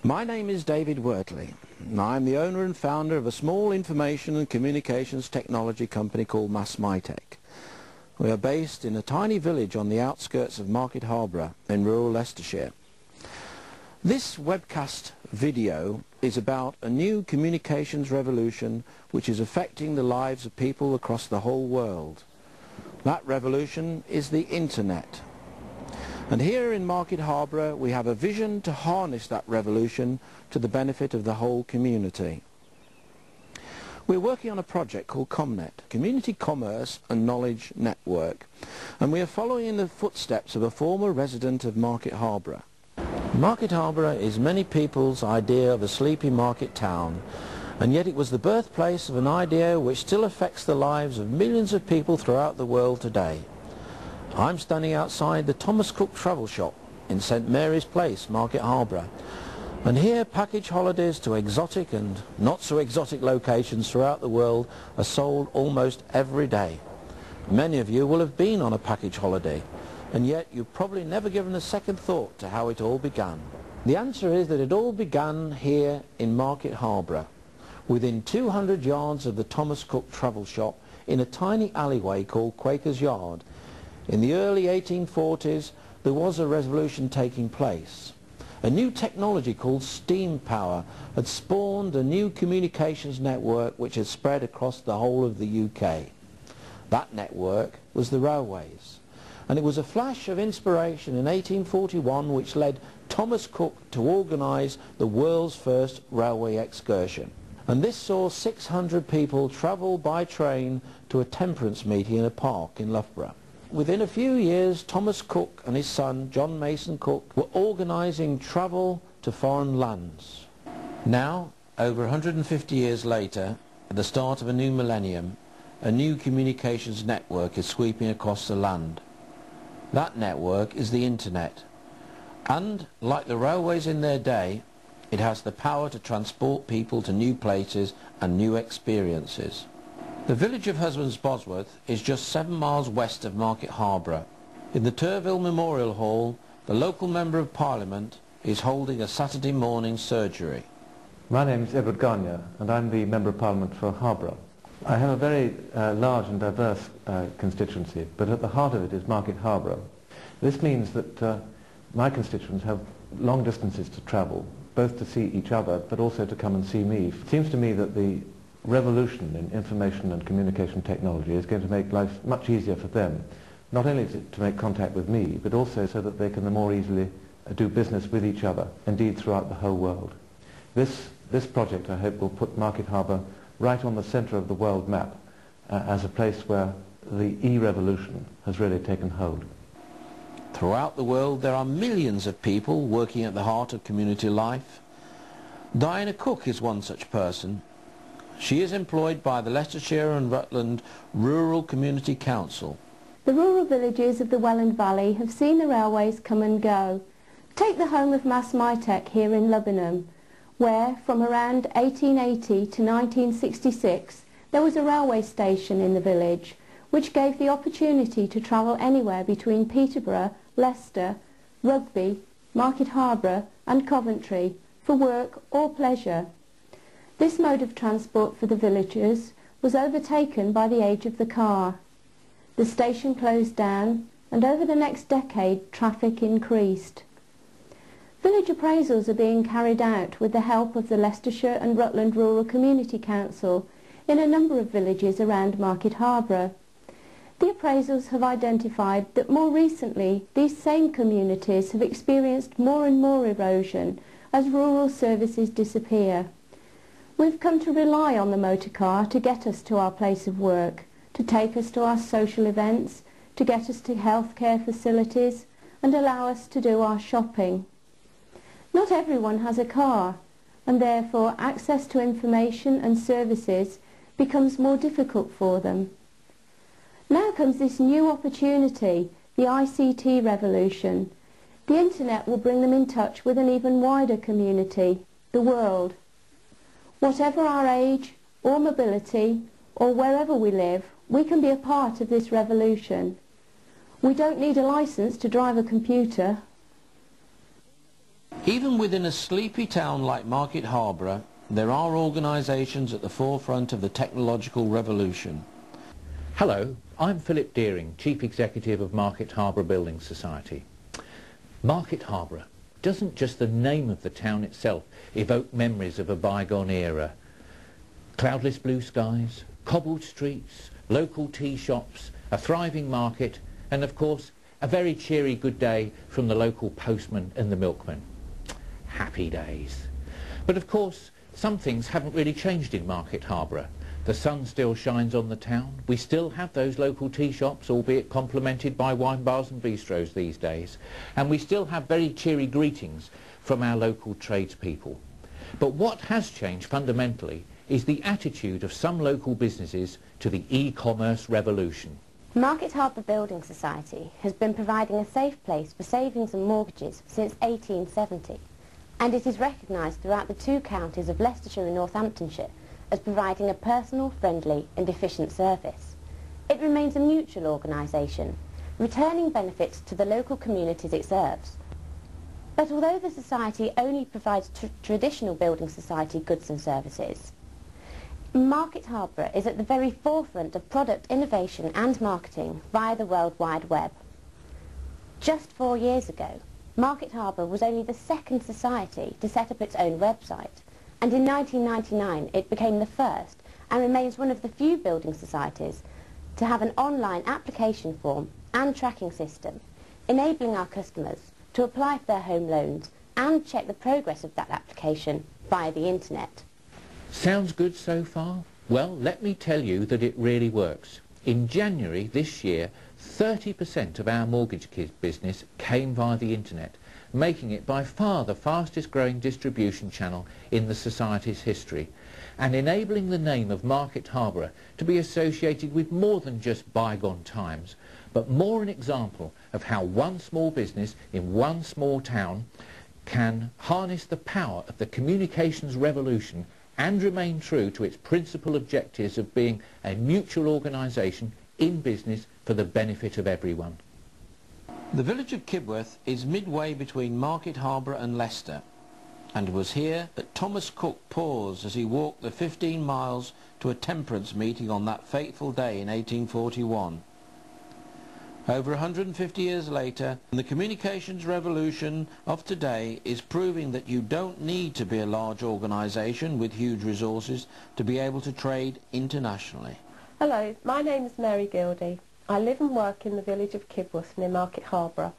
My name is David Wortley, and I'm the owner and founder of a small information and communications technology company called MassMyTech. We are based in a tiny village on the outskirts of Market Harborough in rural Leicestershire. This webcast video is about a new communications revolution which is affecting the lives of people across the whole world. That revolution is the Internet. And here in Market Harborough we have a vision to harness that revolution to the benefit of the whole community. We're working on a project called Comknet, Community Commerce and Knowledge Network, and we are following in the footsteps of a former resident of Market Harborough. Market Harborough is many people's idea of a sleepy market town, and yet it was the birthplace of an idea which still affects the lives of millions of people throughout the world today. I'm standing outside the Thomas Cook travel shop in St Mary's Place, Market Harborough, and here package holidays to exotic and not so exotic locations throughout the world are sold almost every day. Many of you will have been on a package holiday, and yet you've probably never given a second thought to how it all began. The answer is that it all began here in Market Harborough, within 200 yards of the Thomas Cook travel shop in a tiny alleyway called Quaker's Yard. In the early 1840s, there was a revolution taking place. A new technology called steam power had spawned a new communications network which had spread across the whole of the UK. That network was the railways. And it was a flash of inspiration in 1841 which led Thomas Cook to organise the world's first railway excursion. And this saw 600 people travel by train to a temperance meeting in a park in Loughborough. Within a few years, Thomas Cook and his son, John Mason Cook, were organising travel to foreign lands. Now, over 150 years later, at the start of a new millennium, a new communications network is sweeping across the land. That network is the Internet. And, like the railways in their day, it has the power to transport people to new places and new experiences. The village of Husbands Bosworth is just 7 miles west of Market Harborough. In the Turville Memorial Hall, the local Member of Parliament is holding a Saturday morning surgery. My name is Edward Garnier, and I'm the Member of Parliament for Harborough. I have a very large and diverse constituency, but at the heart of it is Market Harborough. This means that my constituents have long distances to travel, both to see each other, but also to come and see me. It seems to me that the revolution in information and communication technology is going to make life much easier for them, not only to make contact with me, but also so that they can more easily do business with each other, indeed throughout the whole world. This project, I hope, will put Market Harborough right on the centre of the world map as a place where the e-revolution has really taken hold. Throughout the world there are millions of people working at the heart of community life. Diana Cook is one such person. She is employed by the Leicestershire and Rutland Rural Community Council. The rural villages of the Welland Valley have seen the railways come and go. Take the home of MassMyTech here in Lubbenham, where from around 1880 to 1966 there was a railway station in the village which gave the opportunity to travel anywhere between Peterborough, Leicester, Rugby, Market Harborough and Coventry for work or pleasure. This mode of transport for the villagers was overtaken by the age of the car. The station closed down, and over the next decade traffic increased. Village appraisals are being carried out with the help of the Leicestershire and Rutland Rural Community Council in a number of villages around Market Harborough. The appraisals have identified that more recently these same communities have experienced more and more erosion as rural services disappear. We've come to rely on the motor car to get us to our place of work, to take us to our social events, to get us to healthcare facilities and allow us to do our shopping. Not everyone has a car, and therefore access to information and services becomes more difficult for them. Now comes this new opportunity, the ICT revolution. The Internet will bring them in touch with an even wider community, the world. Whatever our age or mobility or wherever we live, we can be a part of this revolution. We don't need a license to drive a computer. Even within a sleepy town like Market Harborough, there are organisations at the forefront of the technological revolution. Hello, I'm Philip Deering, Chief Executive of Market Harborough Building Society. Market Harborough, doesn't just the name of the town itself evoke memories of a bygone era? Cloudless blue skies, cobbled streets, local tea shops, a thriving market, and of course a very cheery good day from the local postman and the milkman. Happy days. But of course some things haven't really changed in Market Harborough. The sun still shines on the town. We still have those local tea shops, albeit complemented by wine bars and bistros these days. And we still have very cheery greetings from our local tradespeople. But what has changed fundamentally is the attitude of some local businesses to the e-commerce revolution. Market Harborough Building Society has been providing a safe place for savings and mortgages since 1870, and it is recognised throughout the two counties of Leicestershire and Northamptonshire as providing a personal, friendly and efficient service. It remains a mutual organisation, returning benefits to the local communities it serves. But although the Society only provides traditional building society goods and services, Market Harborough is at the very forefront of product innovation and marketing via the World Wide Web. Just 4 years ago, Market Harborough was only the second society to set up its own website, and in 1999 it became the first and remains one of the few building societies to have an online application form and tracking system, enabling our customers to apply for their home loans and check the progress of that application via the internet. Sounds good so far? Well, let me tell you that it really works. In January this year, 30% of our mortgage business came via the internet, making it by far the fastest growing distribution channel in the Society's history, and enabling the name of Market Harborough to be associated with more than just bygone times, but more an example of how one small business in one small town can harness the power of the communications revolution and remain true to its principal objectives of being a mutual organisation in business for the benefit of everyone. The village of Kibworth is midway between Market Harborough and Leicester, and it was here that Thomas Cook paused as he walked the 15 miles to a temperance meeting on that fateful day in 1841. Over 150 years later, the communications revolution of today is proving that you don't need to be a large organisation with huge resources to be able to trade internationally. Hello, my name is Mary Gildy. I live and work in the village of Kibworth near Market Harborough.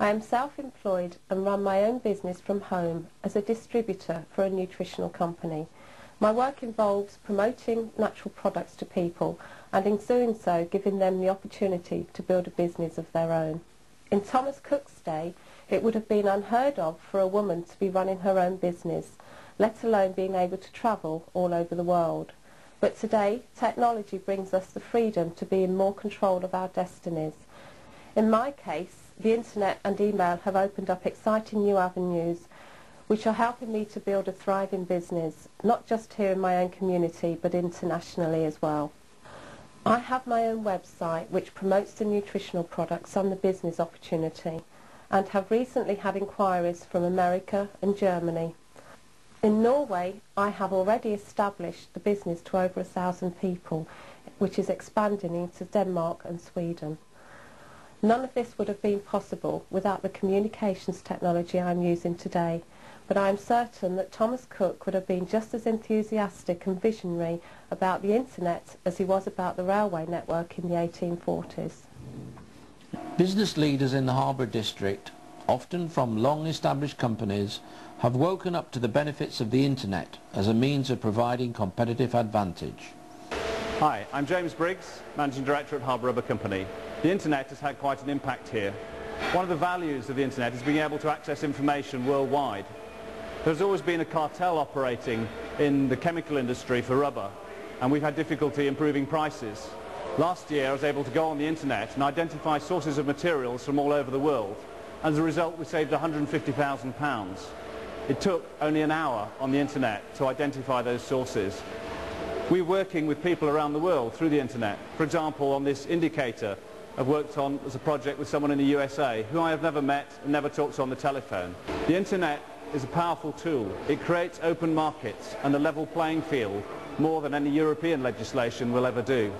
I am self-employed and run my own business from home as a distributor for a nutritional company. My work involves promoting natural products to people and in doing so giving them the opportunity to build a business of their own. In Thomas Cook's day, it would have been unheard of for a woman to be running her own business, let alone being able to travel all over the world. But today, technology brings us the freedom to be in more control of our destinies. In my case, the internet and email have opened up exciting new avenues which are helping me to build a thriving business, not just here in my own community, but internationally as well. I have my own website which promotes the nutritional products and the business opportunity, and have recently had inquiries from America and Germany. In Norway, I have already established the business to over 1,000 people, which is expanding into Denmark and Sweden. None of this would have been possible without the communications technology I'm using today, but I am certain that Thomas Cook would have been just as enthusiastic and visionary about the internet as he was about the railway network in the 1840s. Business leaders in the Harborough district, often from long-established companies, have woken up to the benefits of the internet as a means of providing competitive advantage. Hi, I'm James Briggs, Managing Director at Harborough Company. The internet has had quite an impact here. One of the values of the internet is being able to access information worldwide. There's always been a cartel operating in the chemical industry for rubber, and we've had difficulty improving prices. Last year I was able to go on the internet and identify sources of materials from all over the world. As a result, we saved £150,000. It took only an hour on the internet to identify those sources. We're working with people around the world through the internet. For example, on this indicator, I've worked on as a project with someone in the USA who I have never met and never talked to on the telephone. The internet is a powerful tool. It creates open markets and a level playing field more than any European legislation will ever do.